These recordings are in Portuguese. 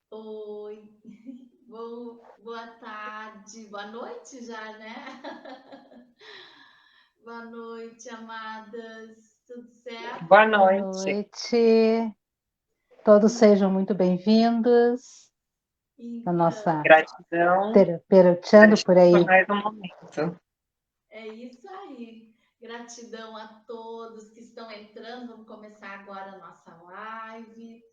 Oi, boa tarde, boa noite já, né? Boa noite, amadas, tudo Boa certo? Boa noite. noite, todos sejam muito bem-vindos na Então, nossa Gratidão. terapeutando por Gratidão por aí. mais um momento. é isso aí. Gratidão a todos que estão entrando. Vamos começar agora a nossa live.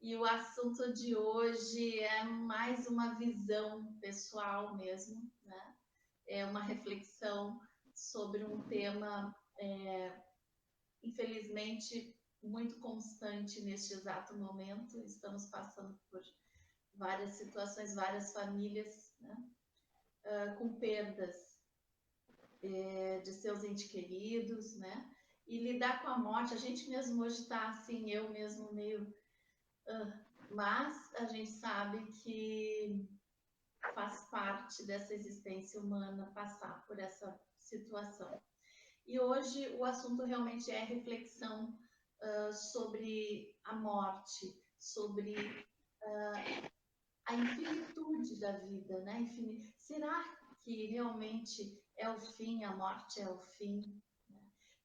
E o assunto de hoje é mais uma visão pessoal mesmo, né? É uma reflexão sobre um tema, infelizmente, muito constante neste exato momento. Estamos passando por várias situações, várias famílias, né? Com perdas de seus entes queridos, né? E lidar com a morte, a gente mesmo hoje está assim, eu mesmo meio. Mas a gente sabe que faz parte dessa existência humana passar por essa situação. E hoje o assunto realmente é reflexão sobre a morte, sobre a infinitude da vida, né? Será que realmente é o fim, a morte é o fim?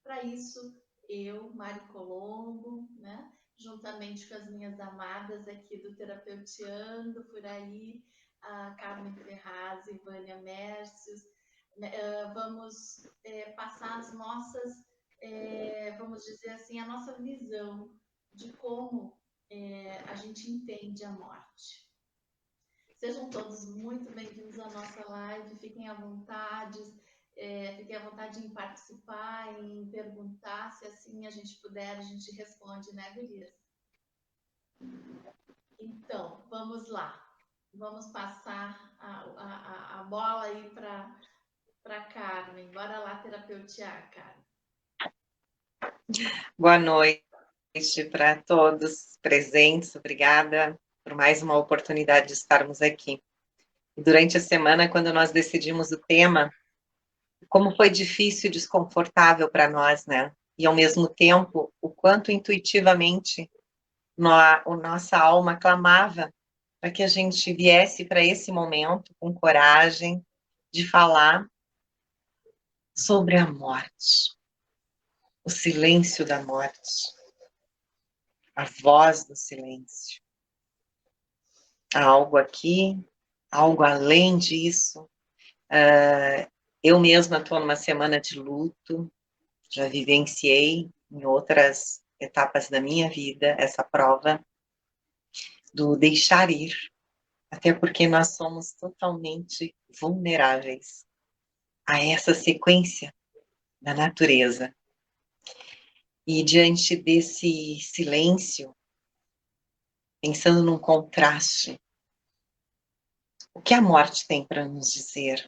Para isso, eu, Mari Colombo, né? Juntamente com as minhas amadas aqui do Terapeutiando por aí, a Carmen Ferraz e Vânia Mércios, vamos passar as nossas, vamos dizer assim, a nossa visão de como a gente entende a morte. Sejam todos muito bem-vindos à nossa live, fiquem à vontade, fiquem à vontade em participar, em perguntar, se assim a gente puder, a gente responde, né, gurias? Então, vamos lá. Vamos passar a bola aí para Carmen. Bora lá terapeutear, Carmen. Boa noite para todos presentes. Obrigada por mais uma oportunidade de estarmos aqui. Durante a semana, quando nós decidimos o tema, como foi difícil e desconfortável para nós, né? E ao mesmo tempo, o quanto intuitivamente a nossa alma clamava para que a gente viesse para esse momento com coragem de falar sobre a morte, o silêncio da morte, a voz do silêncio. Há algo aqui, algo além disso. Eu mesma estou numa semana de luto, já vivenciei em outras etapas da minha vida essa prova do deixar ir, até porque nós somos totalmente vulneráveis a essa sequência da natureza. E diante desse silêncio, pensando num contraste, o que a morte tem para nos dizer?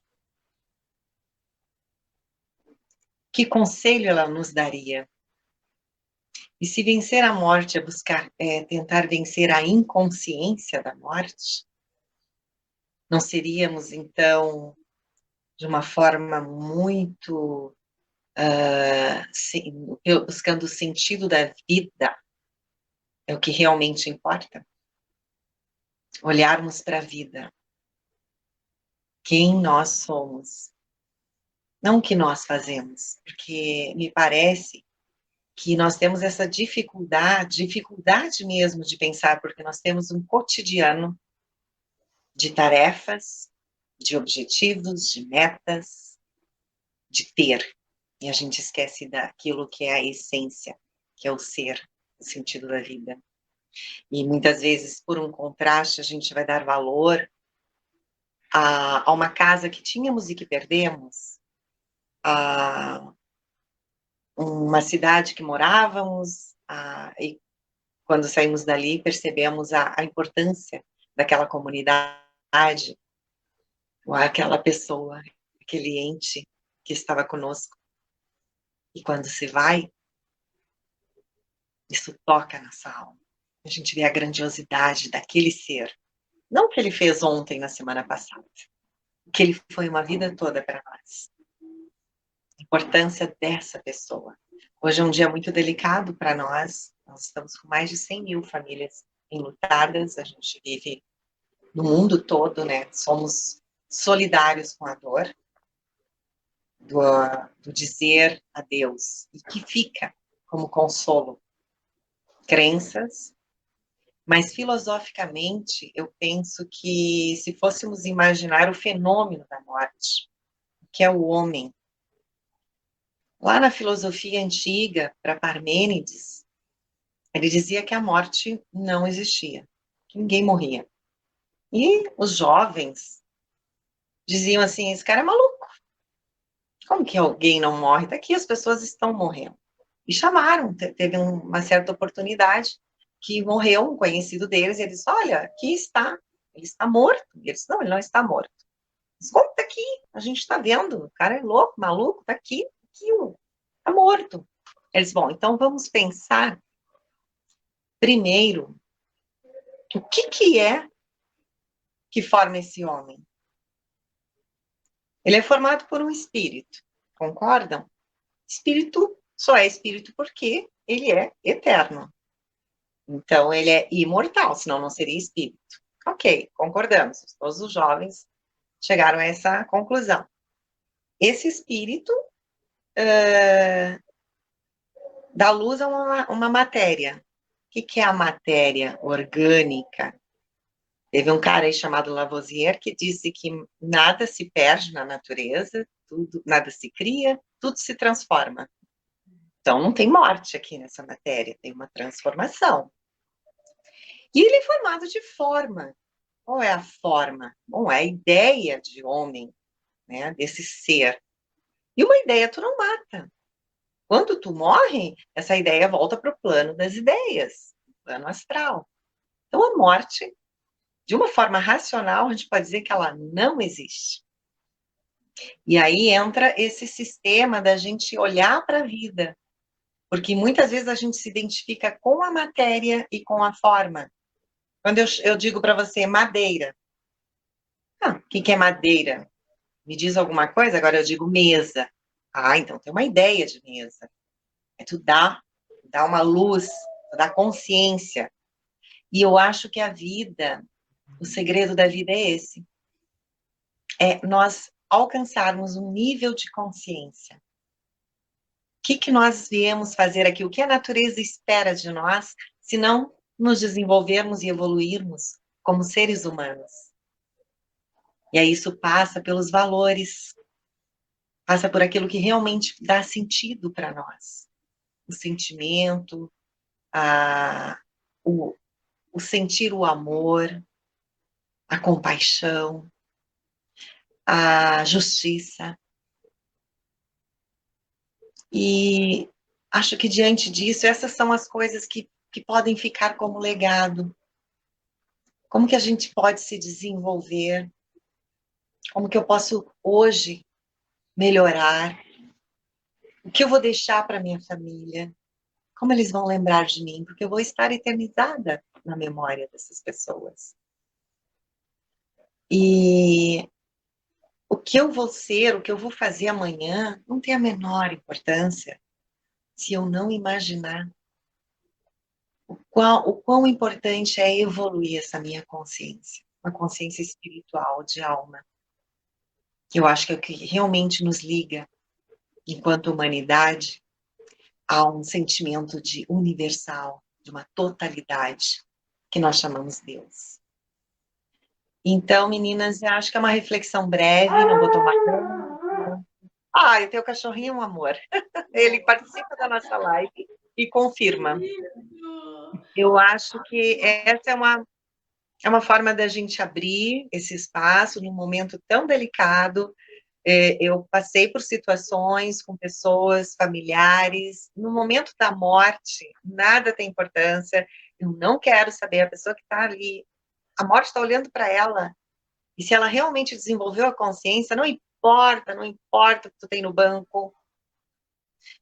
Que conselho ela nos daria? E se vencer a morte tentar vencer a inconsciência da morte, não seríamos, então, de uma forma muito buscando o sentido da vida, é o que realmente importa? Olharmos para a vida, quem nós somos, não o que nós fazemos, porque me parece que nós temos essa dificuldade mesmo de pensar, porque nós temos um cotidiano de tarefas, de objetivos, de metas, de ter. E a gente esquece daquilo que é a essência, que é o ser, o sentido da vida. E muitas vezes, por um contraste, a gente vai dar valor a uma casa que tínhamos e que perdemos, a uma cidade que morávamos, e quando saímos dali percebemos a importância daquela comunidade, ou aquela pessoa, aquele ente que estava conosco. E quando se vai, isso toca nossa alma. A gente vê a grandiosidade daquele ser. Não o que ele fez ontem, na semana passada. O que ele foi uma vida toda para nós. A importância dessa pessoa. Hoje é um dia muito delicado para nós. Nós estamos com mais de 100 mil famílias enlutadas. A gente vive no mundo todo, né, somos solidários com a dor do dizer adeus, e que fica como consolo. Crenças, mas filosoficamente eu penso que se fôssemos imaginar o fenômeno da morte, que é o homem, lá na filosofia antiga, para Parmênides, ele dizia que a morte não existia, que ninguém morria. E os jovens diziam assim, esse cara é maluco. Como que alguém não morre? Daqui as pessoas estão morrendo. E chamaram, teve uma certa oportunidade que morreu um conhecido deles, e eles disse, olha, aqui está, ele está morto. E eles, não, ele não está morto. Mas como está aqui? A gente está vendo, o cara é louco, maluco, está aqui, está morto. Eles, bom, então vamos pensar primeiro o que é que forma esse homem. Ele é formado por um espírito, concordam? Espírito só é espírito porque ele é eterno. Então, ele é imortal, senão não seria espírito. Ok, concordamos. Todos os jovens chegaram a essa conclusão. Esse espírito dá luz a uma matéria. O que é a matéria orgânica? Teve um cara aí chamado Lavoisier que disse que nada se perde na natureza, nada se cria, tudo se transforma. Então, não tem morte aqui nessa matéria, tem uma transformação. E ele é formado de forma. Qual é a forma? Bom, é a ideia de homem, né, desse ser. E uma ideia tu não mata. Quando tu morre, essa ideia volta para o plano das ideias, plano astral. Então, a morte, de uma forma racional, a gente pode dizer que ela não existe. E aí entra esse sistema da gente olhar para a vida, porque muitas vezes a gente se identifica com a matéria e com a forma. Quando eu digo para você madeira, o que é madeira? Me diz alguma coisa? Agora eu digo mesa. Ah, então tem uma ideia de mesa. É tu dá uma luz, tu dá consciência. E eu acho que a vida, o segredo da vida é esse. É nós alcançarmos um nível de consciência. O que nós viemos fazer aqui? O que a natureza espera de nós, se não nos desenvolvermos e evoluirmos como seres humanos? E aí isso passa pelos valores, passa por aquilo que realmente dá sentido para nós. O sentimento, o sentir o amor, a compaixão, a justiça. E acho que diante disso, essas são as coisas que podem ficar como legado. Como que a gente pode se desenvolver? Como que eu posso hoje melhorar? O que eu vou deixar para minha família? Como eles vão lembrar de mim? Porque eu vou estar eternizada na memória dessas pessoas. E o que eu vou ser, o que eu vou fazer amanhã, não tem a menor importância se eu não imaginar o quão importante é evoluir essa minha consciência, uma consciência espiritual, de alma. Eu acho que é o que realmente nos liga, enquanto humanidade, a um sentimento de universal, de uma totalidade, que nós chamamos Deus. Então, meninas, eu acho que é uma reflexão breve, não vou tomar tempo. Ah, e o teu cachorrinho é um amor. Ele participa da nossa live e confirma. Eu acho que essa é uma forma da gente abrir esse espaço num momento tão delicado. Eu passei por situações com pessoas, familiares, no momento da morte, nada tem importância, eu não quero saber, a pessoa que está ali, a morte está olhando para ela, e se ela realmente desenvolveu a consciência, não importa o que tu tem no banco,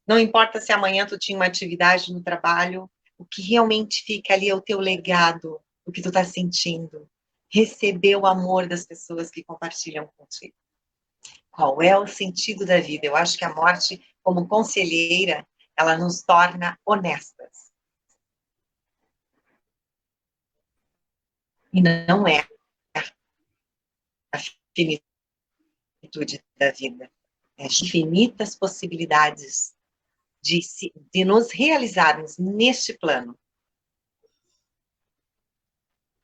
não importa se amanhã tu tinha uma atividade no trabalho, o que realmente fica ali é o teu legado, o que tu está sentindo, receber o amor das pessoas que compartilham contigo. Qual é o sentido da vida? Eu acho que a morte, como conselheira, ela nos torna honestas. E não é a finitude da vida, as infinitas possibilidades de nos realizarmos neste plano.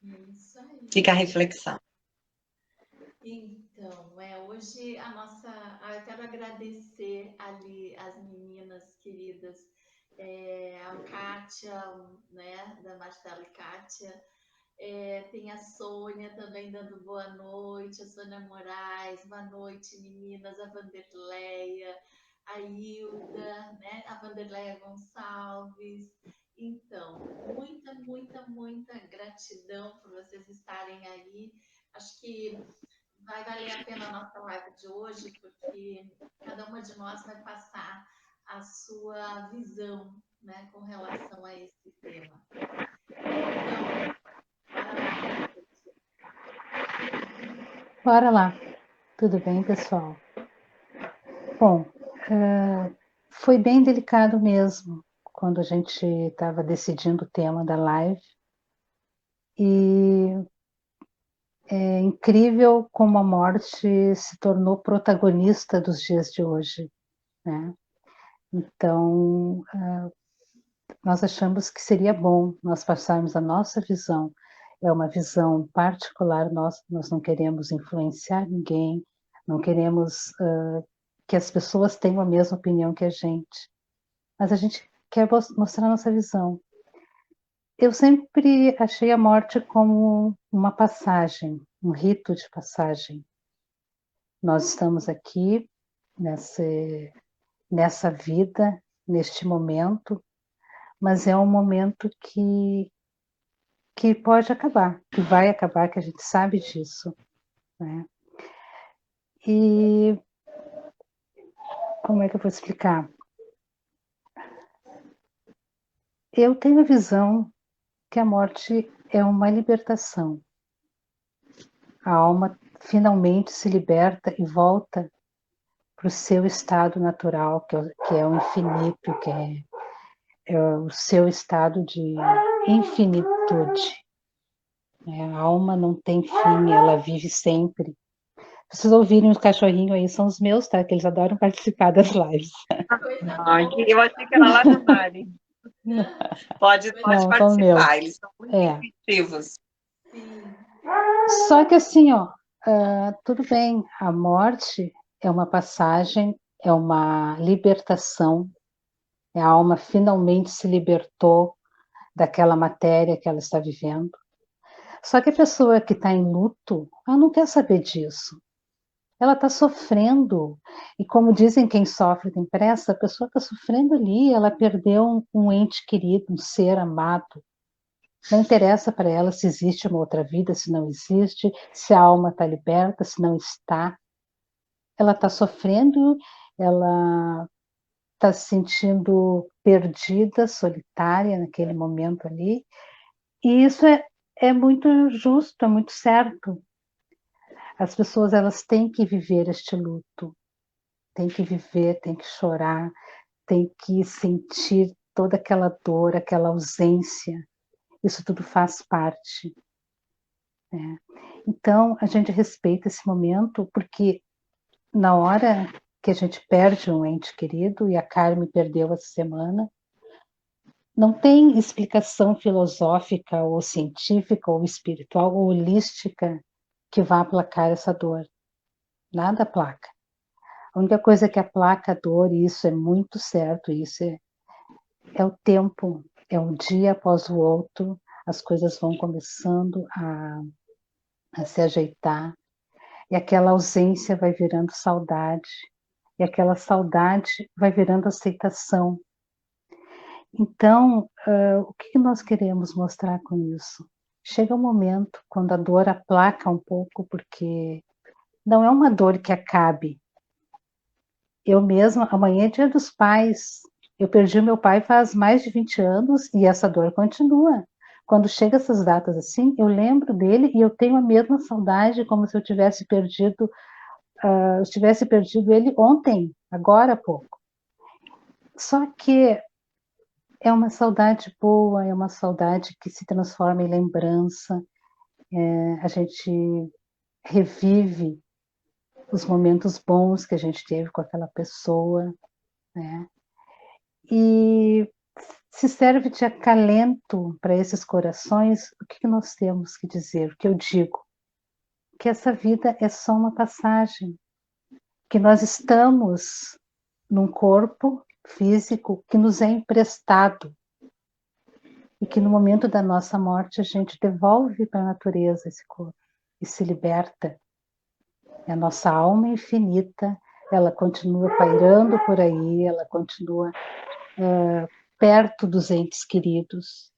Isso aí. Fica a reflexão. Então, hoje eu quero agradecer ali as meninas queridas, a Kátia, né, da Marcela e Kátia, tem a Sônia também dando boa noite, a Sônia Moraes, boa noite meninas, a Vanderleia, a Hilda, né, a Vanderleia Gonçalves. Então, muita, muita, muita gratidão por vocês estarem aí. Acho que vai valer a pena a nossa live de hoje, porque cada uma de nós vai passar a sua visão, né, com relação a esse tema. Então, bora lá, Patrícia. Bora lá. Tudo bem, pessoal? Bom, foi bem delicado mesmo quando a gente estava decidindo o tema da live. E é incrível como a morte se tornou protagonista dos dias de hoje, né? Então, nós achamos que seria bom nós passarmos a nossa visão. É uma visão particular, nós não queremos influenciar ninguém, não queremos que as pessoas tenham a mesma opinião que a gente, mas a gente quer mostrar a nossa visão. Eu sempre achei a morte como uma passagem, um rito de passagem. Nós estamos aqui nessa vida, neste momento, mas é um momento que pode acabar, que vai acabar, que a gente sabe disso, né? E como é que eu vou explicar? Eu tenho a visão que a morte é uma libertação. A alma finalmente se liberta e volta para o seu estado natural, que é o infinito, que é o seu estado de infinitude. A alma não tem fim, ela vive sempre. Vocês ouvirem os cachorrinhos aí, são os meus, tá? Que eles adoram participar das lives. Eu achei que era lá do Mari. Pode Não, participar, eles são muito intuitivos. Sim. Só que assim, tudo bem, a morte é uma passagem, é uma libertação, a alma finalmente se libertou daquela matéria que ela está vivendo. Só que a pessoa que está em luto, ela não quer saber disso. Ela está sofrendo. E como dizem, quem sofre tem pressa, a pessoa está sofrendo ali, ela perdeu um ente querido, um ser amado. Não interessa para ela se existe uma outra vida, se não existe, se a alma está liberta, se não está. Ela está sofrendo, ela está se sentindo perdida, solitária naquele momento ali. E isso é muito justo, é muito certo. As pessoas, elas têm que viver este luto, têm que viver, têm que chorar, têm que sentir toda aquela dor, aquela ausência. Isso tudo faz parte. Né? Então, a gente respeita esse momento, porque na hora que a gente perde um ente querido, e a Carmen perdeu essa semana, não tem explicação filosófica, ou científica, ou espiritual, ou holística que vá aplacar essa dor. Nada aplaca. A única coisa que aplaca a dor, e isso é muito certo, isso é o tempo, é um dia após o outro, as coisas vão começando a se ajeitar, e aquela ausência vai virando saudade, e aquela saudade vai virando aceitação. Então, o que nós queremos mostrar com isso? Chega um momento, quando a dor aplaca um pouco, porque não é uma dor que acabe. Eu mesma, amanhã é Dia dos Pais, eu perdi o meu pai faz mais de 20 anos e essa dor continua. Quando chega essas datas assim, eu lembro dele e eu tenho a mesma saudade, como se eu tivesse perdido ele ontem, agora há pouco. Só que é uma saudade boa, é uma saudade que se transforma em lembrança. A gente revive os momentos bons que a gente teve com aquela pessoa, né? E se serve de acalento para esses corações, o que nós temos que dizer? O que eu digo? Que essa vida é só uma passagem, que nós estamos num corpo físico que nos é emprestado e que no momento da nossa morte a gente devolve para a natureza esse corpo e se liberta. A nossa alma infinita, ela continua pairando por aí, ela continua perto dos entes queridos,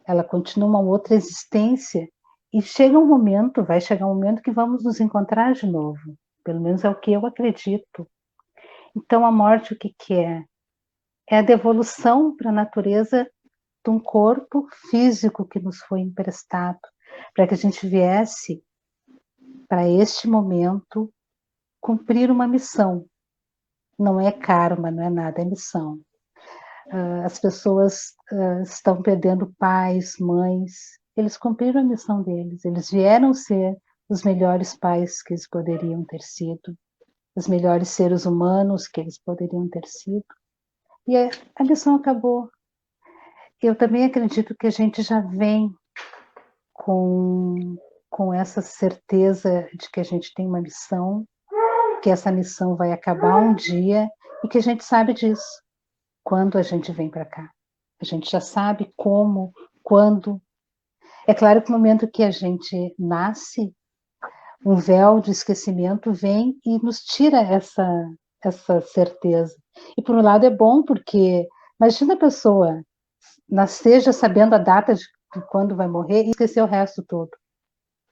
ela continua uma outra existência e chega um momento, vai chegar um momento que vamos nos encontrar de novo, pelo menos é o que eu acredito. Então a morte o que é? É a devolução para a natureza de um corpo físico que nos foi emprestado, para que a gente viesse para este momento cumprir uma missão. Não é karma, não é nada, é missão. As pessoas estão perdendo pais, mães, eles cumpriram a missão deles, eles vieram ser os melhores pais que eles poderiam ter sido, os melhores seres humanos que eles poderiam ter sido, e a missão acabou. Eu também acredito que a gente já vem com essa certeza de que a gente tem uma missão, que essa missão vai acabar um dia e que a gente sabe disso quando a gente vem para cá. A gente já sabe como, quando. É claro que no momento que a gente nasce, um véu de esquecimento vem e nos tira essa certeza. E por um lado é bom porque imagina a pessoa nascer já sabendo a data de quando vai morrer e esquecer o resto todo.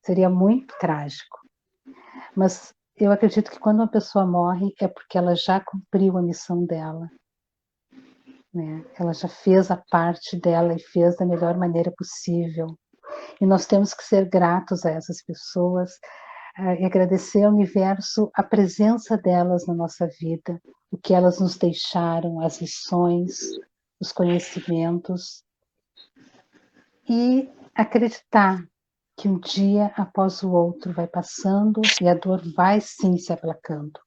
Seria muito trágico. Mas eu acredito que quando uma pessoa morre é porque ela já cumpriu a missão dela, né? Ela já fez a parte dela e fez da melhor maneira possível. E nós temos que ser gratos a essas pessoas e agradecer ao universo a presença delas na nossa vida, o que elas nos deixaram, as lições, os conhecimentos, e acreditar que um dia após o outro vai passando e a dor vai sim se aplacando.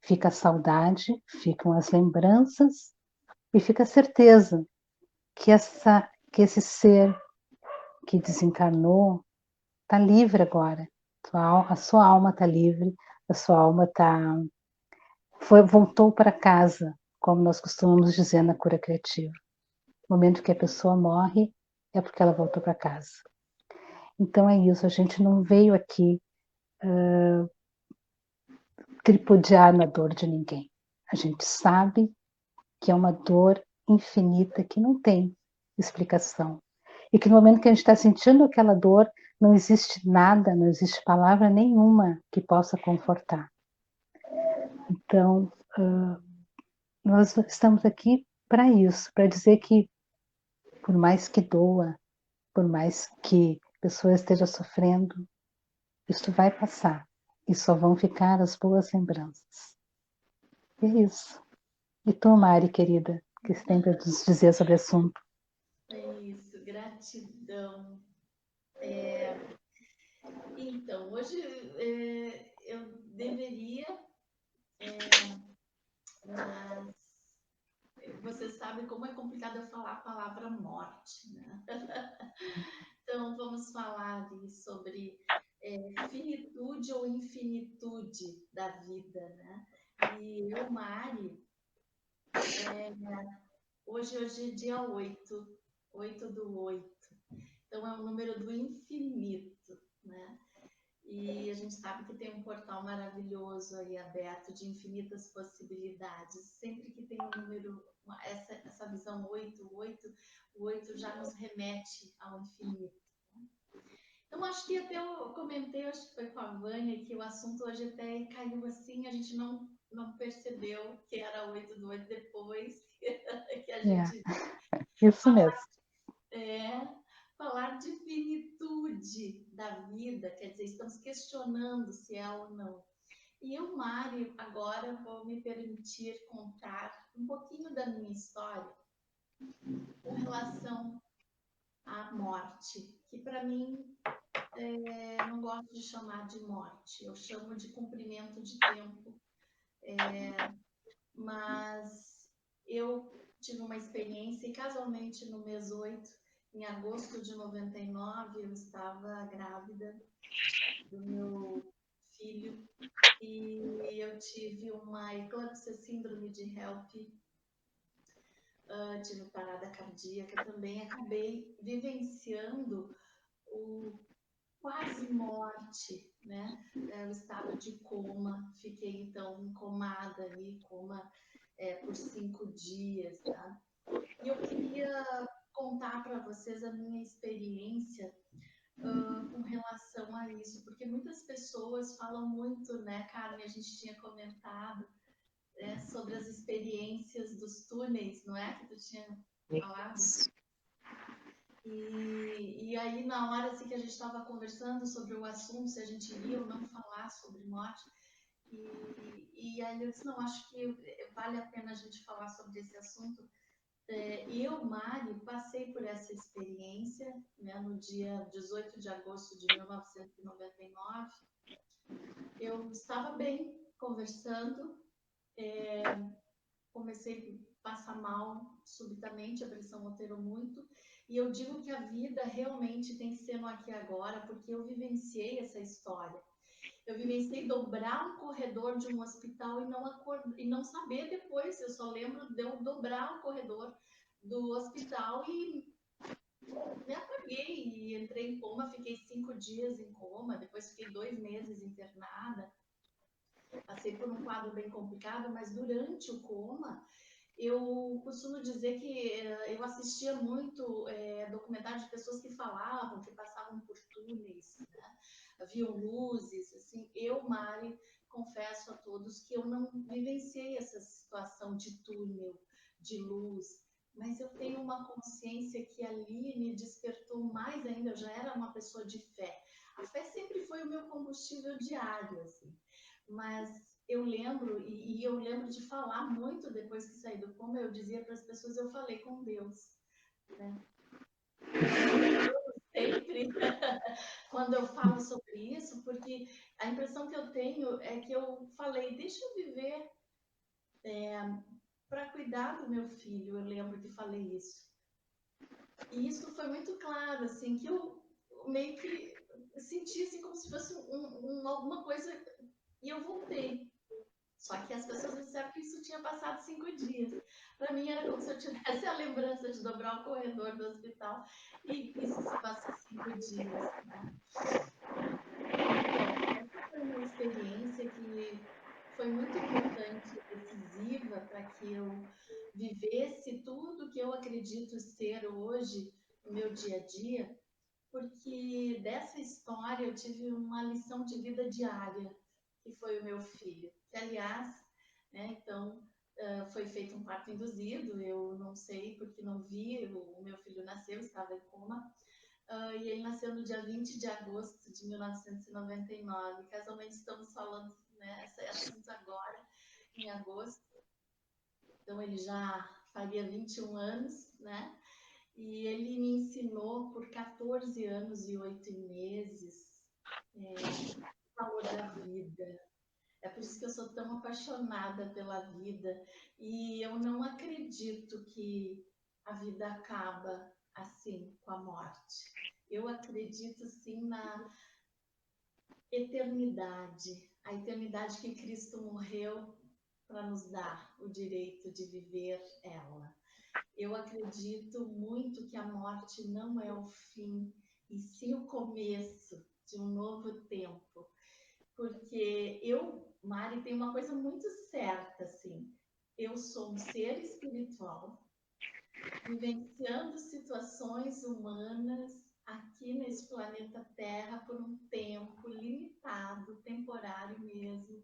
Fica a saudade, ficam as lembranças e fica a certeza que esse ser que desencarnou está livre agora. A sua alma está livre, a sua alma voltou para casa, como nós costumamos dizer na cura criativa. No momento que a pessoa morre, é porque ela voltou para casa. Então é isso, a gente não veio aqui tripudiar na dor de ninguém. A gente sabe que é uma dor infinita que não tem explicação. E que no momento que a gente está sentindo aquela dor, não existe nada, não existe palavra nenhuma que possa confortar. Então, nós estamos aqui para isso, para dizer que por mais que doa, por mais que a pessoa esteja sofrendo, isso vai passar e só vão ficar as boas lembranças. É isso. E tu, Mari, querida, o que você tem para nos dizer sobre o assunto? É isso, gratidão. Então, hoje eu deveria, mas você sabe como é complicado eu falar a palavra morte, né? Então, vamos falar ali sobre finitude ou infinitude da vida, né? E eu, Mari, hoje é dia 8/8. Então, é o número do infinito, né? E a gente sabe que tem um portal maravilhoso aí aberto de infinitas possibilidades. Sempre que tem um número, essa visão 8/8, o 8 já nos remete ao infinito. Então, acho que até eu comentei, acho que foi com a Vânia, que o assunto hoje até caiu assim, a gente não percebeu que era 8/8 depois que a gente Isso falar, mesmo. falar de finitude da vida, quer dizer, estamos questionando se é ou não. E eu, Mari, agora vou me permitir contar um pouquinho da minha história com relação à morte, que para mim não gosto de chamar de morte, eu chamo de cumprimento de tempo. Mas eu tive uma experiência e casualmente no mês 8, em agosto de 99, eu estava grávida do meu filho e eu tive uma eclâmpsia, síndrome de HELP, tive parada cardíaca também, acabei vivenciando o quase morte, né? O estado de coma, fiquei então comada ali, coma por 5 dias, tá? E eu queria contar para vocês a minha experiência com relação a isso, porque muitas pessoas falam muito, né, Carmen, a gente tinha comentado sobre as experiências dos túneis, não é? Que tu tinha falado. E aí, na hora assim, que a gente estava conversando sobre o assunto, se a gente iria ou não falar sobre morte, e aí eu disse, não, acho que vale a pena a gente falar sobre esse assunto. Eu, Mari, passei por essa experiência, né, no dia 18 de agosto de 1999. Eu estava bem, conversando, comecei a passar mal subitamente, a pressão alterou muito, e eu digo que a vida realmente tem que ser no aqui e agora, porque eu vivenciei essa história. Eu vivenciei dobrar um corredor de um hospital e não saber depois. Eu só lembro de eu dobrar o corredor do hospital e me apaguei e entrei em coma. Fiquei 5 dias em coma, depois fiquei 2 meses internada. Passei por um quadro bem complicado, mas durante o coma, eu costumo dizer que eu assistia muito documentários de pessoas que falavam, que passavam por túneis, né? Haviam luzes, assim. Eu, Mari, confesso a todos que eu não vivenciei essa situação de túnel, de luz, mas eu tenho uma consciência que ali me despertou mais ainda. Eu já era uma pessoa de fé. A fé sempre foi o meu combustível diário, assim. Mas eu lembro, e eu lembro de falar muito depois que saí do coma, eu dizia para as pessoas, eu falei com Deus, né? Sempre quando eu falo sobre isso, porque a impressão que eu tenho é que eu falei, deixa eu viver para cuidar do meu filho. Eu lembro que falei isso. E isso foi muito claro, assim, que eu meio que senti assim, como se fosse alguma coisa, e eu voltei. Só que as pessoas disseram que isso tinha passado 5 dias. Para mim era como se eu tivesse a lembrança de dobrar o corredor do hospital e isso se passou 5 dias, né? Então, essa foi uma experiência que foi muito importante e decisiva para que eu vivesse tudo que eu acredito ser hoje no meu dia a dia, porque dessa história eu tive uma lição de vida diária, que foi o meu filho, que aliás, né, então foi feito um parto induzido, eu não sei porque não vi, o meu filho nasceu, estava em coma, e ele nasceu no dia 20 de agosto de 1999. Casualmente estamos falando, né, esse assunto agora, em agosto, então ele já faria 21 anos, né? E ele me ensinou por 14 anos e 8 meses o valor da vida. É por isso que eu sou tão apaixonada pela vida. E eu não acredito que a vida acaba assim, com a morte. Eu acredito sim na eternidade. A eternidade que Cristo morreu para nos dar o direito de viver ela. Eu acredito muito que a morte não é o fim, e sim o começo de um novo tempo. Porque eu, Mari, tenho uma coisa muito certa, assim. Eu sou um ser espiritual, vivenciando situações humanas aqui nesse planeta Terra por um tempo limitado, temporário mesmo,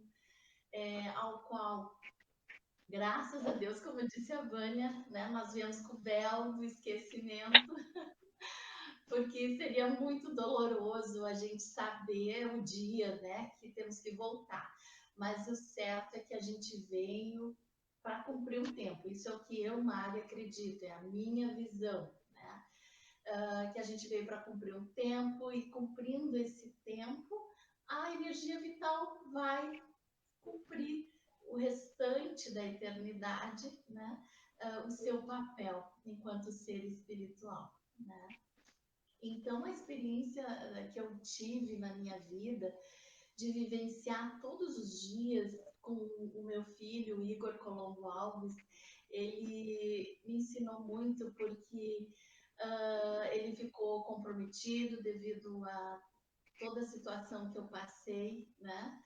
ao qual, graças a Deus, como eu disse a Vânia, né, nós viemos com o véu do esquecimento, porque seria muito doloroso a gente saber o dia, né, que temos que voltar. Mas o certo é que a gente veio para cumprir um tempo. Isso é o que eu, Mari, acredito, é a minha visão, né? que a gente veio para cumprir um tempo, e cumprindo esse tempo, a energia vital vai cumprir o restante da eternidade, né? O seu papel enquanto ser espiritual, né? Então, a experiência que eu tive na minha vida de vivenciar todos os dias com o meu filho, Igor Colombo Alves, ele me ensinou muito porque ele ficou comprometido devido a toda a situação que eu passei, né?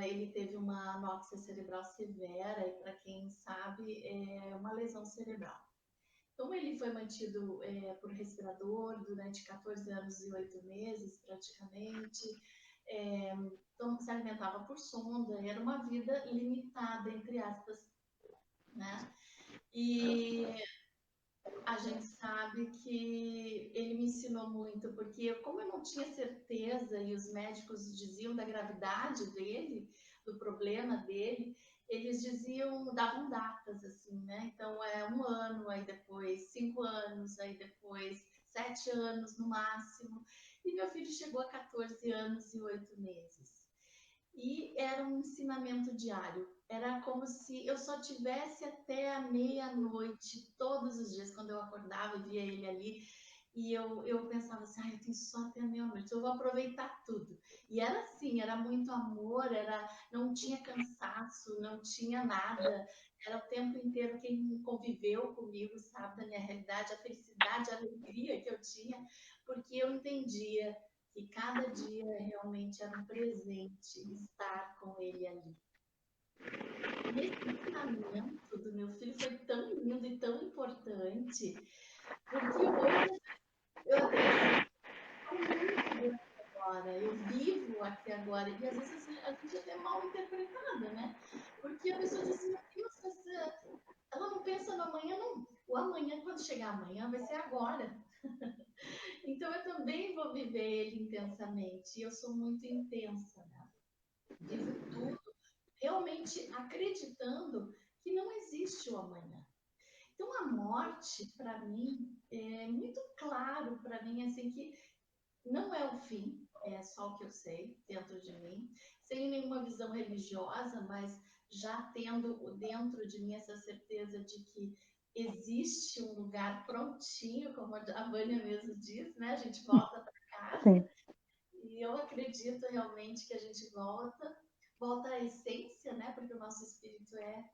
Ele teve uma anóxia cerebral severa e, para quem sabe, é uma lesão cerebral. Então, ele foi mantido por respirador durante 14 anos e 8 meses, praticamente. Então, se alimentava por sonda, era uma vida limitada, entre aspas, né? E a gente sabe que ele me ensinou muito, porque como eu não tinha certeza e os médicos diziam da gravidade dele, do problema dele, eles diziam, davam datas assim, né? Então é 1 ano, aí depois 5 anos, aí depois 7 anos no máximo. E meu filho chegou a 14 anos e 8 meses. E era um ensinamento diário. Era como se eu só tivesse até a meia-noite, todos os dias, quando eu acordava e via ele ali. E eu pensava assim, eu tenho só até a meia-noite, eu vou aproveitar tudo. E era assim, era muito amor, não tinha cansaço, não tinha nada. Era o tempo inteiro quem conviveu comigo, sabe, da minha realidade, a felicidade, a alegria que eu tinha, porque eu entendia que cada dia realmente era um presente estar com ele ali. E esse ensinamento do meu filho foi tão lindo e tão importante, porque hoje eu estou muito grande agora, eu vivo aqui agora, e às vezes a gente até mal interpretada, né? Porque a pessoa diz assim, nossa, ela não pensa no amanhã, não. O amanhã, quando chegar amanhã, vai ser agora. Então eu também vou viver ele intensamente. E eu sou muito intensa, né? Vivo tudo realmente acreditando que não existe o amanhã. Então a morte, para mim, é muito claro para mim assim que não é o fim, é só o que eu sei dentro de mim, sem nenhuma visão religiosa, mas já tendo dentro de mim essa certeza de que existe um lugar prontinho, como a Vânia mesmo diz, né? A gente volta para casa. Sim. E eu acredito realmente que a gente volta à essência, né? Porque o nosso espírito é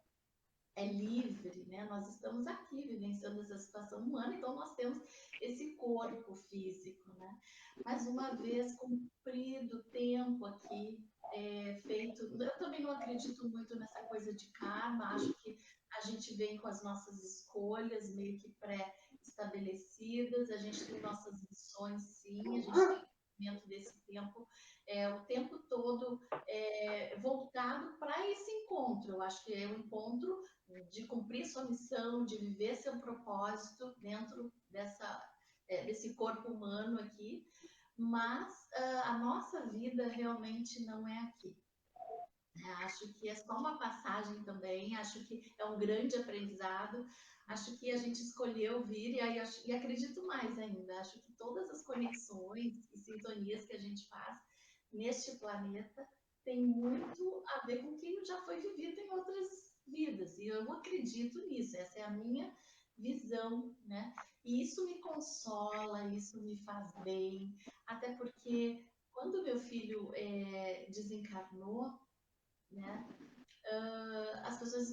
livre, né? Nós estamos aqui vivenciando essa situação humana, então nós temos esse corpo físico, né? Mas uma vez cumprido o tempo aqui, feito. Eu também não acredito muito nessa coisa de karma, acho que a gente vem com as nossas escolhas meio que pré-estabelecidas, a gente tem nossas missões, sim, a gente tem conhecimento desse tempo, o tempo todo voltado para esse encontro. Eu acho que é um encontro de cumprir sua missão, de viver seu propósito dentro desse corpo humano aqui, mas a nossa vida realmente não é aqui. Acho que é só uma passagem também, acho que é um grande aprendizado, acho que a gente escolheu vir e acredito mais ainda, acho que todas as conexões e sintonias que a gente faz neste planeta tem muito a ver com o que já foi vivido em outras vidas, e eu acredito nisso, essa é a minha visão, né? E isso me consola, isso me faz bem, até porque quando meu filho desencarnou, né? As pessoas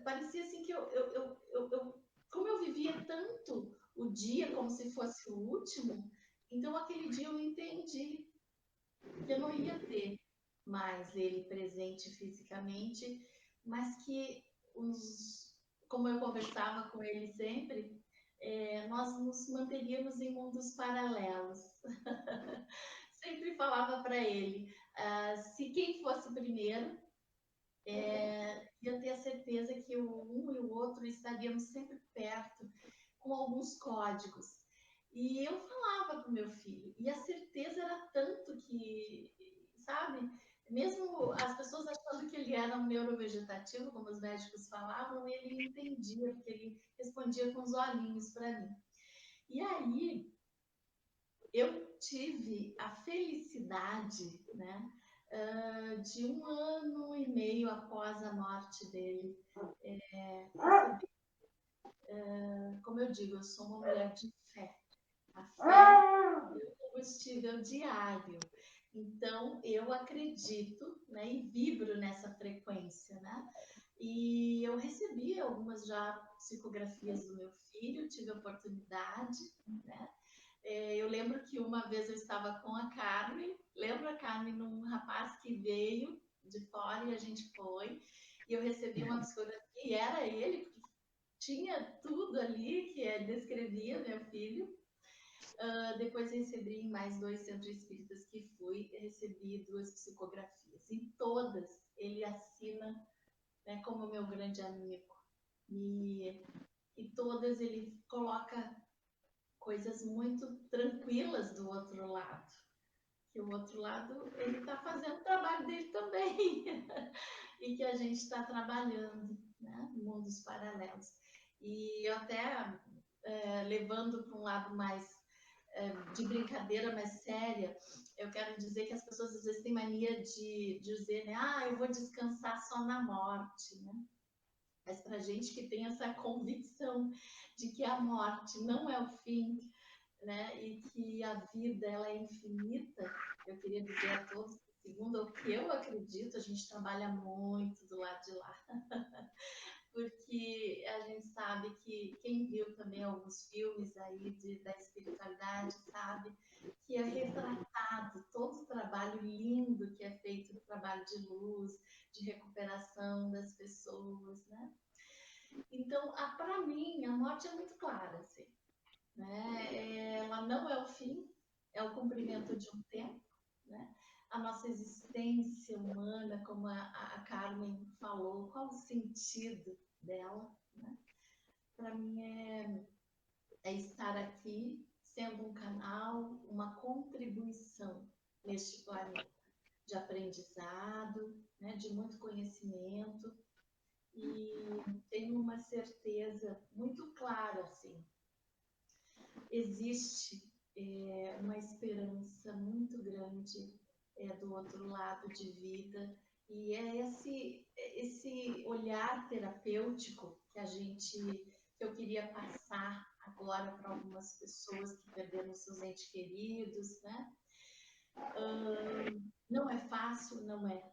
parecia assim que como eu vivia tanto o dia como se fosse o último, então aquele dia eu entendi que eu não ia ter mais ele presente fisicamente, mas que como eu conversava com ele sempre, nós nos manteríamos em mundos paralelos. Sempre falava para ele, se quem fosse primeiro, eu ter a certeza que um e o outro estaríamos sempre perto, com alguns códigos. E eu falava para o meu filho, e a certeza era tanto que, sabe, mesmo as pessoas achando que ele era um neurovegetativo, como os médicos falavam, ele entendia, porque ele respondia com os olhinhos para mim. E aí, eu tive a felicidade, né, de 1 ano e meio após a morte dele, receber, como eu digo, eu sou uma mulher de fé. A fé é o combustível diário. Então, eu acredito, né, e vibro nessa frequência, né? E eu recebi algumas já psicografias do meu filho, tive a oportunidade, né? Eu lembro que uma vez eu estava com a Carmen, lembra, Carmen, um rapaz que veio de fora e a gente foi, e eu recebi uma psicografia, e era ele, porque tinha tudo ali que descrevia meu filho. Depois recebi em mais 2 centros espíritas que fui, recebi 2 psicografias. Em todas, ele assina, né, como meu grande amigo. E todas ele coloca coisas muito tranquilas do outro lado. Que o outro lado, ele está fazendo o trabalho dele também. E que a gente está trabalhando, né, em mundos paralelos. E eu até, levando para um lado mais de brincadeira mais séria, eu quero dizer que as pessoas às vezes têm mania de dizer, né, eu vou descansar só na morte, né? Mas para gente que tem essa convicção de que a morte não é o fim, né, e que a vida ela é infinita, eu queria dizer a todos que, segundo o que eu acredito, a gente trabalha muito do lado de lá. Porque a gente sabe que quem viu também alguns filmes aí da espiritualidade sabe que é retratado todo o trabalho lindo que é feito, o trabalho de luz, de recuperação das pessoas, né? Então, para mim, a morte é muito clara, assim, né? Ela não é o fim, é o cumprimento de um tempo, né? A nossa existência humana, como a Carmen falou, qual o sentido dela, né? Para mim é estar aqui sendo um canal, uma contribuição neste planeta de aprendizado, né? De muito conhecimento, e tenho uma certeza muito clara, assim, existe uma esperança muito grande do outro lado de vida, e é esse olhar terapêutico que eu queria passar agora para algumas pessoas que perderam seus entes queridos, né? Não é fácil, não é.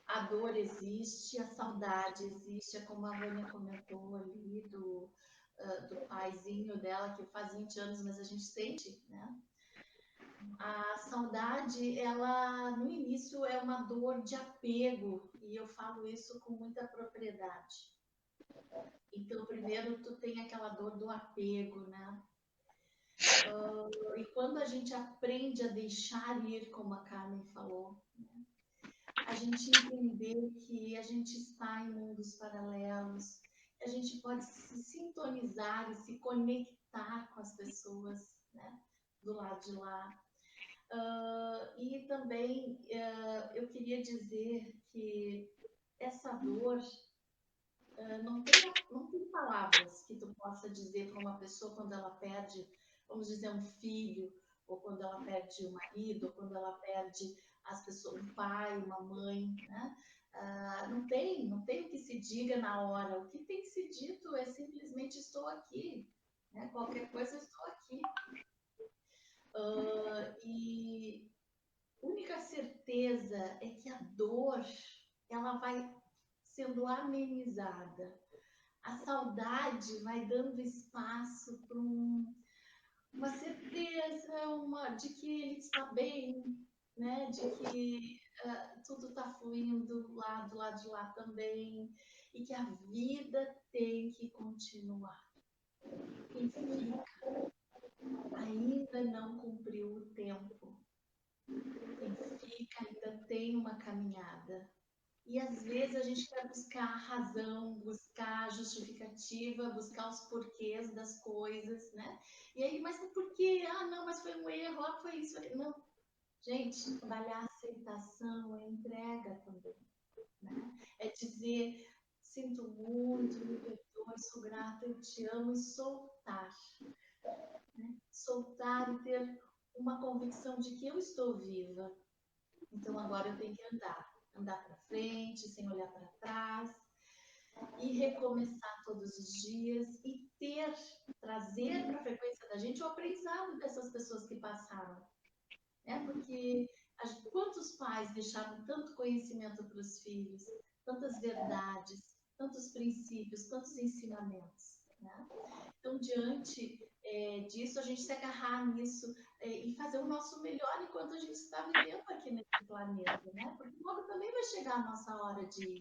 A dor existe, a saudade existe, é como a Vânia comentou ali do paizinho dela, que faz 20 anos, mas a gente sente, né? A saudade, ela no início é uma dor de apego, e eu falo isso com muita propriedade. Então, primeiro tu tem aquela dor do apego, né? E quando a gente aprende a deixar ir, como a Carmen falou, né? A gente entender que a gente está em mundos paralelos, a gente pode se sintonizar e se conectar com as pessoas, né, do lado de lá. E também eu queria dizer que essa dor não tem palavras que tu possa dizer para uma pessoa quando ela perde, vamos dizer, um filho, ou quando ela perde o marido, ou quando ela perde as pessoas, um pai, uma mãe, né? Não tem o que se diga na hora. O que tem que ser dito é simplesmente estou aqui, né? Qualquer coisa estou aqui. E a única certeza é que a dor ela vai sendo amenizada. A saudade vai dando espaço para uma certeza, de que ele está bem, né? De que tudo está fluindo do lado de lá também, e que a vida tem que continuar. Quem fica ainda não cumpriu o tempo. Quem fica ainda tem uma caminhada. E às vezes a gente quer buscar a razão, buscar a justificativa, buscar os porquês das coisas, né? E aí, mas por quê? Não, mas foi um erro, foi isso. Não, gente, trabalhar a aceitação é entrega também, né? É dizer, sinto muito, me perdoe, sou grata, eu te amo, e soltar. soltar e ter uma convicção de que eu estou viva. Então agora eu tenho que andar para frente, sem olhar para trás, e recomeçar todos os dias e trazer para a frequência da gente o aprendizado dessas pessoas que passaram. Porque quantos pais deixaram tanto conhecimento para os filhos, tantas verdades, tantos princípios, tantos ensinamentos, né? Então, diante disso, a gente se agarrar nisso e fazer o nosso melhor enquanto a gente está vivendo aqui nesse planeta, né? Porque logo também vai chegar a nossa hora de ir.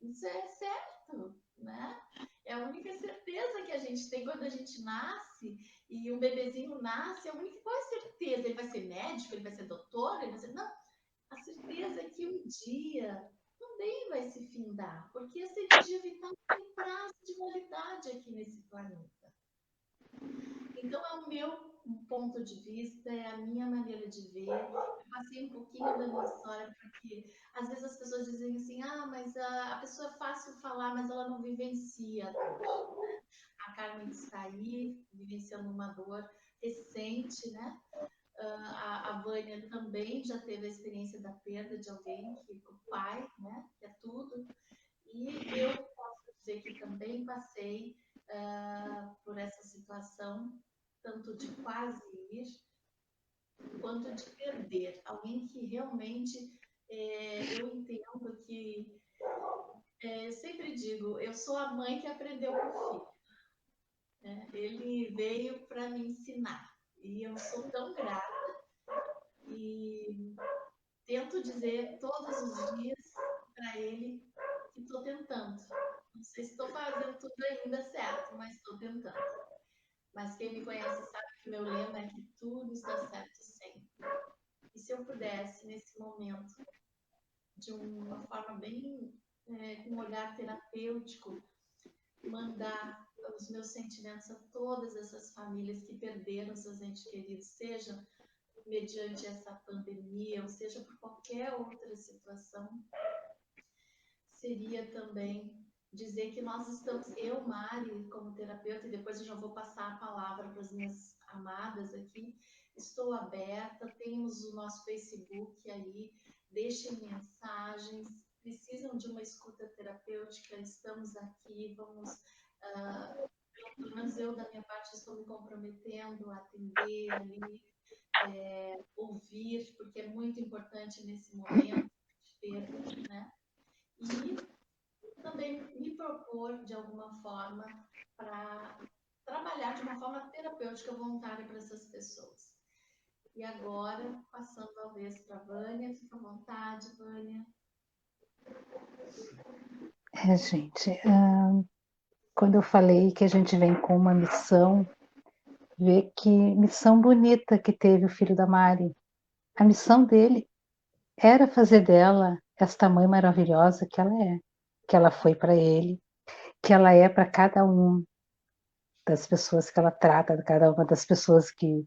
Isso é certo, né? É a única certeza que a gente tem quando a gente nasce e um bebezinho nasce. Qual é a certeza? Ele vai ser médico? Ele vai ser doutor? Ele vai ser... Não, a certeza é que um dia também vai se findar, porque essa energia vital tem prazo de validade aqui nesse planeta. Então, é o meu ponto de vista, é a minha maneira de ver. Eu passei um pouquinho da minha história, porque às vezes as pessoas dizem assim, mas a pessoa é fácil falar, mas ela não vivencia a dor, né? A Carmen está aí, vivenciando uma dor recente, né? A Vânia também já teve a experiência da perda de alguém, o pai, né? Que é tudo. E eu posso dizer que também passei por essa situação, tanto de quase ir, quanto de perder. Alguém que realmente, eu entendo que, eu sempre digo, eu sou a mãe que aprendeu com o filho. Ele veio para me ensinar. E eu sou tão grata. E tento dizer todos os dias para ele que estou tentando. Não sei se estou fazendo tudo ainda certo, mas estou tentando. Mas quem me conhece sabe que meu lema é que tudo está certo sempre. E se eu pudesse, nesse momento, de uma forma bem, com um olhar terapêutico, mandar os meus sentimentos a todas essas famílias que perderam seus entes queridos, seja mediante essa pandemia, ou seja por qualquer outra situação, seria também dizer que nós estamos, eu, Mari, como terapeuta, e depois eu já vou passar a palavra para as minhas amadas aqui, estou aberta, temos o nosso Facebook aí, deixem mensagens, precisam de uma escuta terapêutica, estamos aqui, vamos, pelo menos eu da minha parte estou me comprometendo a atender ali, ouvir, porque é muito importante nesse momento de perda, né? E também me propor, de alguma forma, para trabalhar de uma forma terapêutica voluntária para essas pessoas. E agora, passando a vez para a Vânia, fica à vontade, Vânia. Gente, quando eu falei que a gente vem com uma missão, vê que missão bonita que teve o filho da Mari. A missão dele era fazer dela esta mãe maravilhosa que ela é, que ela foi para ele, que ela é para cada um das pessoas que ela trata, cada uma das pessoas que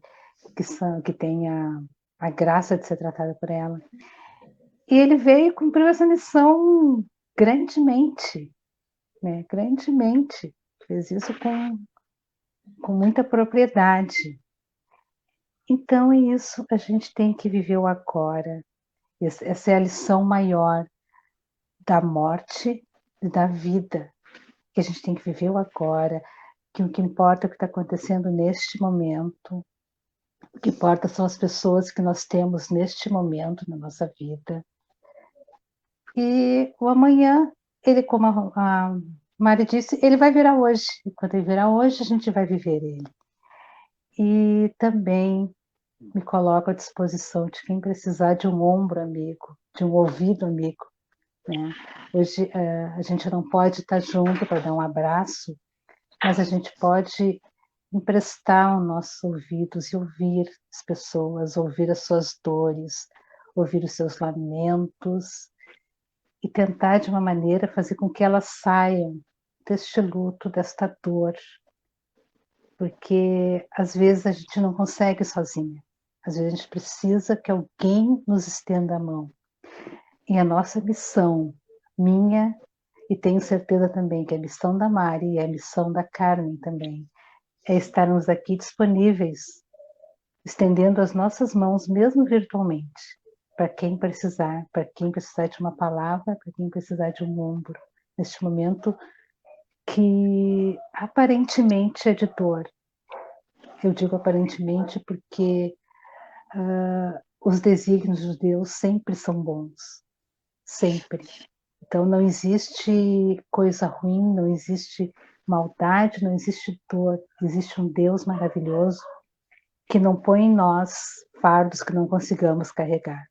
tem a graça de ser tratada por ela. E ele veio e cumpriu essa missão grandemente, né? Grandemente. Fez isso com muita propriedade. Então é isso, a gente tem que viver o agora. Essa é a lição maior da morte e da vida, que a gente tem que viver o agora, que o que importa é o que está acontecendo neste momento, o que importa são as pessoas que nós temos neste momento na nossa vida. E o amanhã, ele, como a Mari disse, ele vai virar hoje. E quando ele virar hoje, a gente vai viver ele. E também me coloco à disposição de quem precisar de um ombro amigo, de um ouvido amigo, né? Hoje a gente não pode estar junto para dar um abraço, mas a gente pode emprestar os nossos ouvidos e ouvir as pessoas, ouvir as suas dores, ouvir os seus lamentos e tentar de uma maneira fazer com que elas saiam deste luto, desta dor, porque às vezes a gente não consegue sozinha, às vezes a gente precisa que alguém nos estenda a mão. E a nossa missão, minha, e tenho certeza também que a missão da Mari e a missão da Carmen também, é estarmos aqui disponíveis estendendo as nossas mãos, mesmo virtualmente, para quem precisar de uma palavra, para quem precisar de um ombro, neste momento que aparentemente é de dor. Eu digo aparentemente porque os desígnios de Deus sempre são bons, sempre. Então não existe coisa ruim, não existe maldade, não existe dor, existe um Deus maravilhoso que não põe em nós fardos que não consigamos carregar.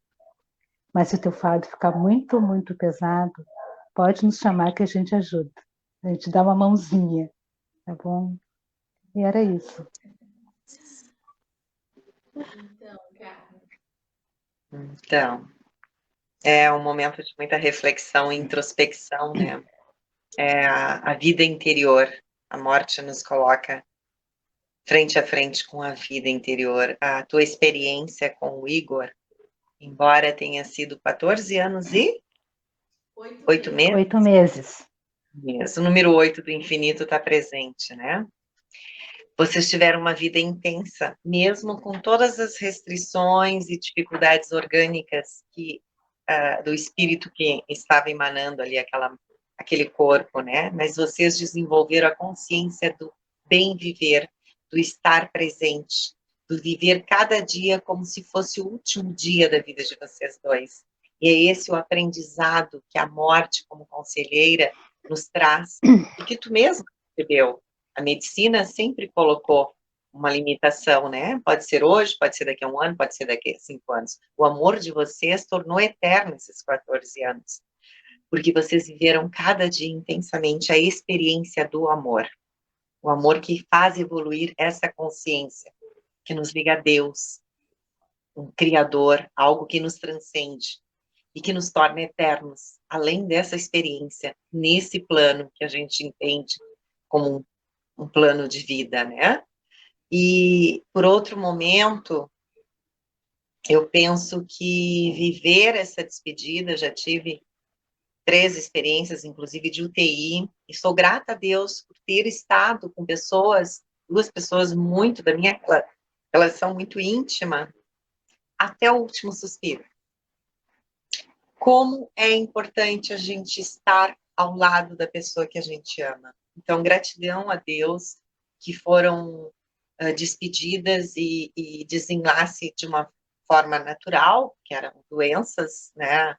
Mas se o teu fardo ficar muito, muito pesado, pode nos chamar que a gente ajuda. A gente dá uma mãozinha, tá bom? E era isso. Então, Carmen. Então, é um momento de muita reflexão e introspecção, né? É a vida interior. A morte nos coloca frente a frente com a vida interior. A tua experiência com o Igor, embora tenha sido 14 anos e 8 meses. 8 meses. Isso, o número 8 do infinito está presente, né? Vocês tiveram uma vida intensa, mesmo com todas as restrições e dificuldades orgânicas do espírito que estava emanando ali aquele corpo, né? Mas vocês desenvolveram a consciência do bem viver, do estar presente, do viver cada dia como se fosse o último dia da vida de vocês dois. E é esse o aprendizado que a morte, como conselheira, nos traz, e que tu mesmo percebeu. A medicina sempre colocou uma limitação, né? Pode ser hoje, pode ser daqui a um ano, pode ser daqui a 5 anos. O amor de vocês tornou eterno esses 14 anos, porque vocês viveram cada dia intensamente a experiência do amor. O amor que faz evoluir essa consciência, que nos liga a Deus, um Criador, algo que nos transcende e que nos torna eternos, além dessa experiência, nesse plano que a gente entende como um plano de vida, né? E, por outro momento, eu penso que viver essa despedida, já tive 3 experiências, inclusive de UTI, e sou grata a Deus por ter estado com pessoas, 2 pessoas muito da minha relação muito íntima, até o último suspiro. Como é importante a gente estar ao lado da pessoa que a gente ama. Então, gratidão a Deus, que foram despedidas e desenlace de uma forma natural, que eram doenças, né,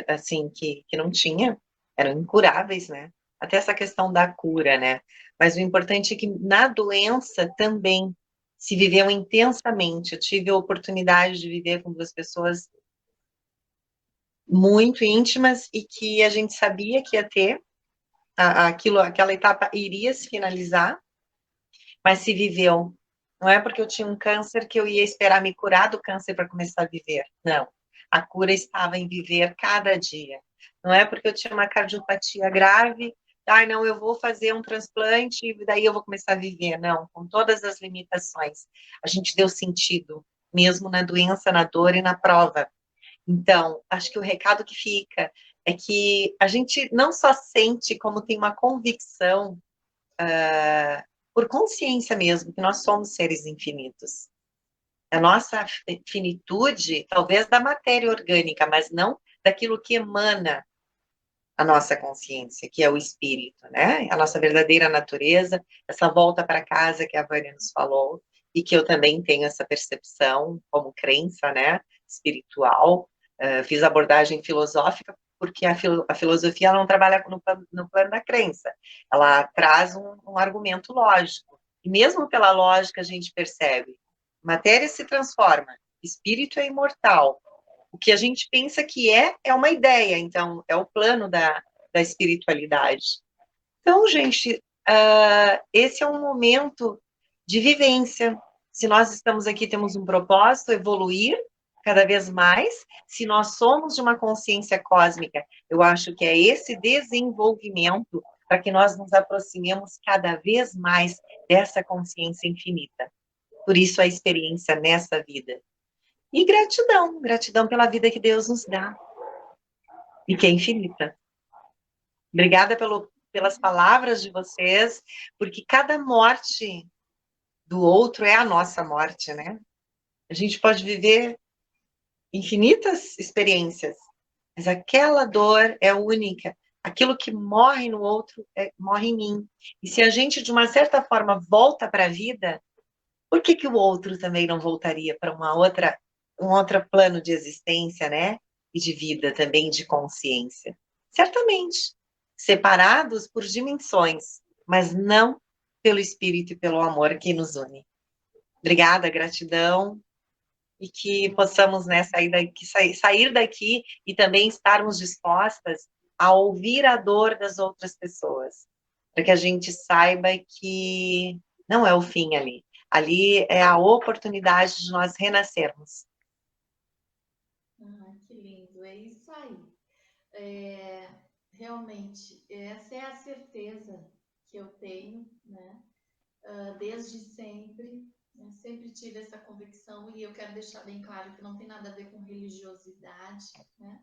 assim, que não tinha, eram incuráveis, né, até essa questão da cura, né, mas o importante é que na doença também se viveu intensamente. Eu tive a oportunidade de viver com 2 pessoas muito íntimas e que a gente sabia que ia ter, aquela etapa iria se finalizar, mas se viveu. Não é porque eu tinha um câncer que eu ia esperar me curar do câncer para começar a viver. Não. A cura estava em viver cada dia. Não é porque eu tinha uma cardiopatia grave, não, eu vou fazer um transplante e daí eu vou começar a viver. Não, com todas as limitações. A gente deu sentido, mesmo na doença, na dor e na prova. Então, acho que o recado que fica é que a gente não só sente, como tem uma convicção, por consciência mesmo, que nós somos seres infinitos. A nossa finitude, talvez da matéria orgânica, mas não daquilo que emana a nossa consciência, que é o espírito, né? A nossa verdadeira natureza, essa volta para casa que a Vânia nos falou, e que eu também tenho essa percepção como crença, né, espiritual. Fiz abordagem filosófica, porque a filosofia ela não trabalha no plano da crença, ela traz um argumento lógico, e mesmo pela lógica a gente percebe, matéria se transforma, espírito é imortal, o que a gente pensa que é uma ideia, então, é o plano da espiritualidade. Então, gente, esse é um momento de vivência. Se nós estamos aqui, temos um propósito, evoluir cada vez mais. Se nós somos de uma consciência cósmica, eu acho que é esse desenvolvimento para que nós nos aproximemos cada vez mais dessa consciência infinita. Por isso, a experiência nessa vida. E gratidão, gratidão pela vida que Deus nos dá, e que é infinita. Obrigada pelas palavras de vocês, porque cada morte do outro é a nossa morte, né? A gente pode viver infinitas experiências, mas aquela dor é única. Aquilo que morre no outro morre em mim. E se a gente, de uma certa forma, volta para a vida, por que que o outro também não voltaria para um outro plano de existência, né? E de vida também, de consciência? Certamente. Separados por dimensões, mas não pelo espírito e pelo amor que nos une. Obrigada, gratidão. E que possamos, né, sair daqui e também estarmos dispostas a ouvir a dor das outras pessoas, para que a gente saiba que não é o fim ali. Ali é a oportunidade de nós renascermos. Ah, que lindo, é isso aí. É, realmente, essa é a certeza que eu tenho, né? Desde sempre, né? Sempre tive essa convicção e eu quero deixar bem claro que não tem nada a ver com religiosidade, né?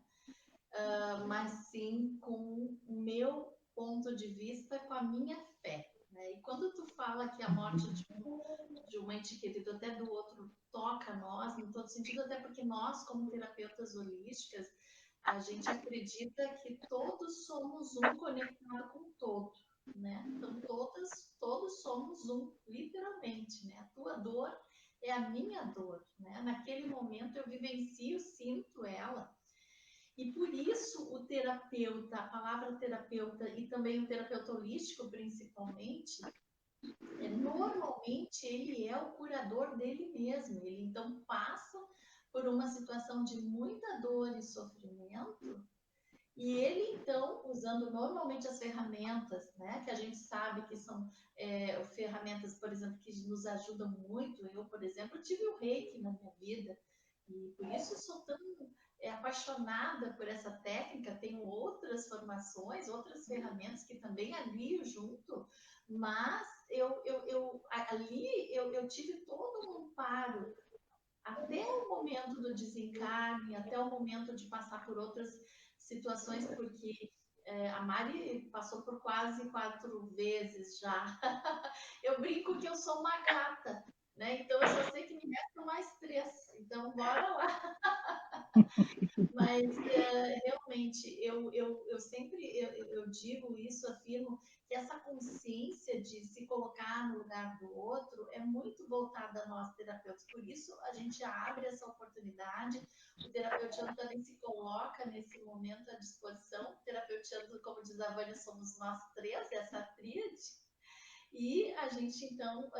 Mas sim com o meu ponto de vista, com a minha fé, né? E quando tu fala que a morte de um ente querido, até do outro, toca nós, em todo sentido, até porque nós, como terapeutas holísticas, a gente acredita que todos somos um conectado com o todo, né? Então, todos somos um, literalmente, né? A tua dor é a minha dor, né? Naquele momento eu vivencio, sinto ela. E por isso o terapeuta, a palavra terapeuta e também o terapeuta holístico, principalmente, normalmente ele é o curador dele mesmo. Ele então passa por uma situação de muita dor e sofrimento e ele, então, usando normalmente as ferramentas, né, que a gente sabe que são ferramentas, por exemplo, que nos ajudam muito. Eu, por exemplo, tive o Reiki na minha vida e por isso sou tão apaixonada por essa técnica. Tenho outras formações, outras ferramentas que também alio junto, mas ali eu tive todo um amparo até o momento do desencarne, até o momento de passar por outras situações, porque a Mari passou por quase 4 vezes já. Eu brinco que eu sou uma gata, né? Então eu só sei que me restam mais 3. Então bora lá. Mas realmente eu sempre eu digo isso, afirmo que essa consciência de se colocar no lugar do outro é muito voltada a nós terapeutas. Por isso a gente abre essa oportunidade. O terapeutiano também se coloca nesse momento à disposição. O terapeutiano, como diz a Vânia, somos nós 3, essa tríade. E a gente, então,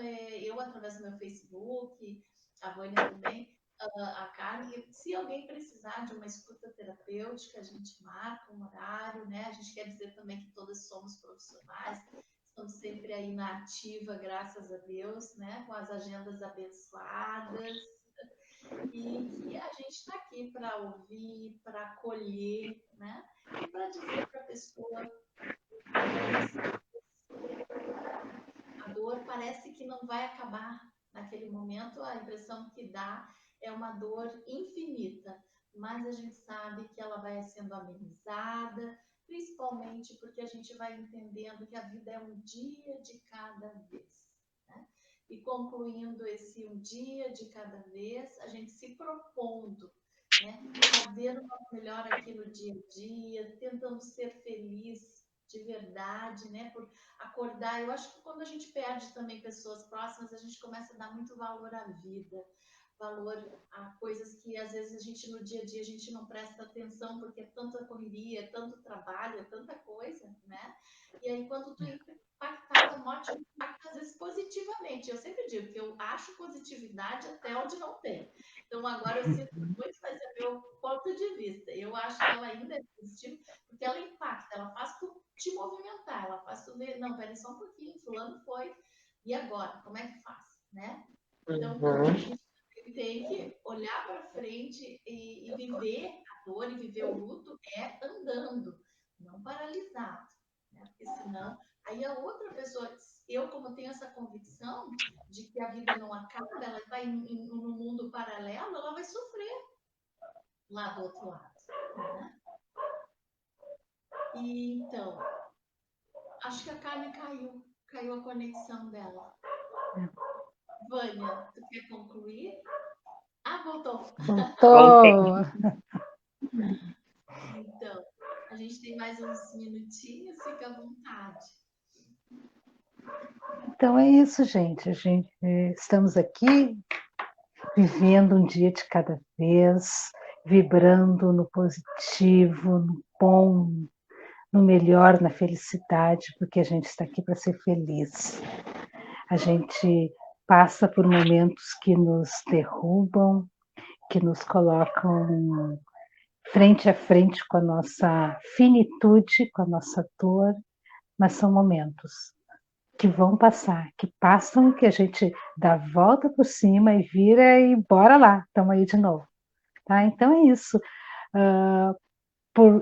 eu através do meu Facebook, a Vânia também, a Karen, se alguém precisar de uma escuta terapêutica, a gente marca um horário, né? A gente quer dizer também que todas somos profissionais, estamos sempre aí na ativa, graças a Deus, né? Com as agendas abençoadas. E que a gente está aqui para ouvir, para acolher, né? E para dizer para a pessoa, a dor parece que não vai acabar naquele momento, a impressão que dá é uma dor infinita, mas a gente sabe que ela vai sendo amenizada, principalmente porque a gente vai entendendo que a vida é um dia de cada vez, né? E concluindo esse um dia de cada vez, a gente se propondo, né, fazer o nosso melhor aqui no dia a dia, tentando ser feliz de verdade, né, por acordar. Eu acho que quando a gente perde também pessoas próximas, a gente começa a dar muito valor à vida, valor a coisas que às vezes a gente no dia a dia a gente não presta atenção porque é tanta correria, é tanto trabalho, é tanta coisa, né? E aí quando tu é impactada, a morte impacta às vezes positivamente. Eu sempre digo que eu acho positividade até onde não tem. Então agora eu sinto muito, mas é meu ponto de vista. Eu acho que ela ainda é positiva porque ela impacta, ela faz tu te movimentar, ela faz tu ver, não, peraí só um pouquinho, fulano foi, e agora? Como é que faz, né? Então, a gente tem que olhar para frente e viver a dor e viver o luto andando, não paralisado, né? Porque senão, aí a outra pessoa, eu como tenho essa convicção de que a vida não acaba, ela está num mundo paralelo, ela vai sofrer lá do outro lado, né? E então, acho que a Carmen caiu a conexão dela. Vânia, tu quer concluir? Ah, voltou. Voltei. Voltou! Então, a gente tem mais uns minutinhos, fica à vontade. Então é isso, gente. Estamos aqui vivendo um dia de cada vez, vibrando no positivo, no bom, no melhor, na felicidade, porque a gente está aqui para ser feliz. A gente passa por momentos que nos derrubam, que nos colocam frente a frente com a nossa finitude, com a nossa dor, mas são momentos que vão passar, que passam, que a gente dá a volta por cima e vira e bora lá, estamos aí de novo. Tá? Então é isso.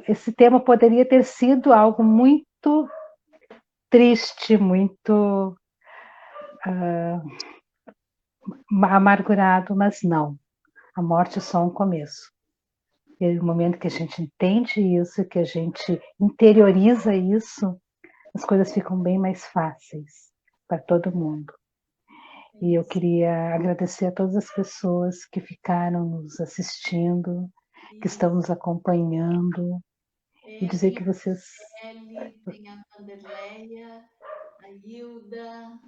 Esse tema poderia ter sido algo muito triste, muito amargurado, mas não. A morte é só um começo. E no momento que a gente entende isso, que a gente interioriza isso, as coisas ficam bem mais fáceis para todo mundo. E eu queria agradecer a todas as pessoas que ficaram nos assistindo, que estão nos acompanhando, e dizer que vocês... Tem a Vanderleia, a Hilda.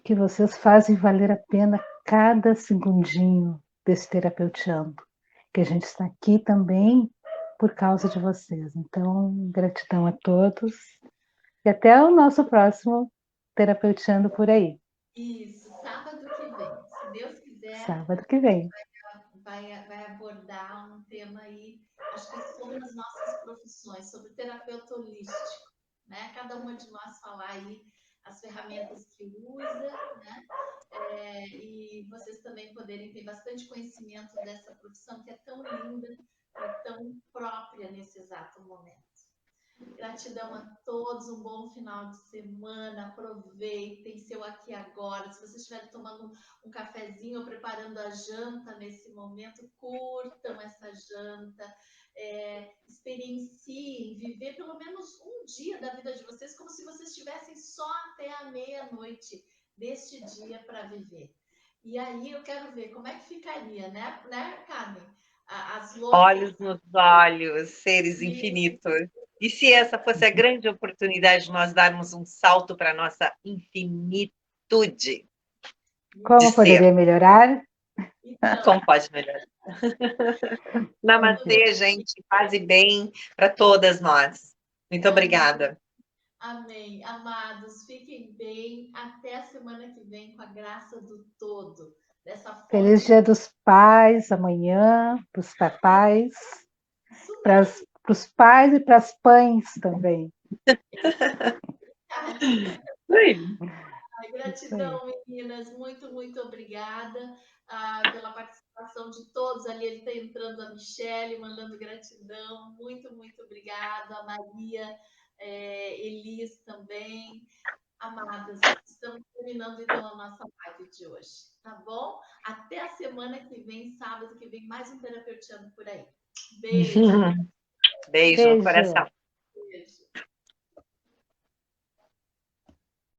Que vocês fazem valer a pena cada segundinho desse terapeutiano, que a gente está aqui também por causa de vocês. Então, gratidão a todos e até o nosso próximo Terapeutiano por aí. Isso, sábado que vem, se Deus quiser, Sábado que vem. vai abordar um tema aí, acho que sobre as nossas profissões, sobre terapeuta holístico, né? Cada uma de nós falar aí as ferramentas que usa, né? E vocês também poderem ter bastante conhecimento dessa profissão que é tão linda e tão própria nesse exato momento. Gratidão a todos, um bom final de semana, aproveitem seu aqui agora. Se vocês estiverem tomando um cafezinho ou preparando a janta nesse momento, curtam essa janta, experienciem, viver pelo menos um dia da vida de vocês como se vocês estivessem só até a meia-noite deste dia para viver. E aí eu quero ver como é que ficaria, né, Carmen? As loucas. Olhos nos olhos, seres infinitos. E se essa fosse a grande oportunidade de nós darmos um salto para a nossa infinitude? Como poderia melhorar? Então, como pode melhorar? Namastê, gente. Paz e bem para todas nós. Muito obrigada. Amém. Amados, fiquem bem. Até a semana que vem, com a graça do todo. Feliz Dia dos Pais amanhã, para os papais, para os pais e para as pães também. Gratidão, meninas. Muito, muito obrigada pela participação de todos. Ali ele está entrando, a Michele, mandando gratidão. Muito, muito obrigada. A Maria, Elis também. Amadas, estamos terminando então a nossa live de hoje, tá bom? Até a semana que vem, sábado que vem, mais um terapeutiano por aí. Beijo. Beijo no coração.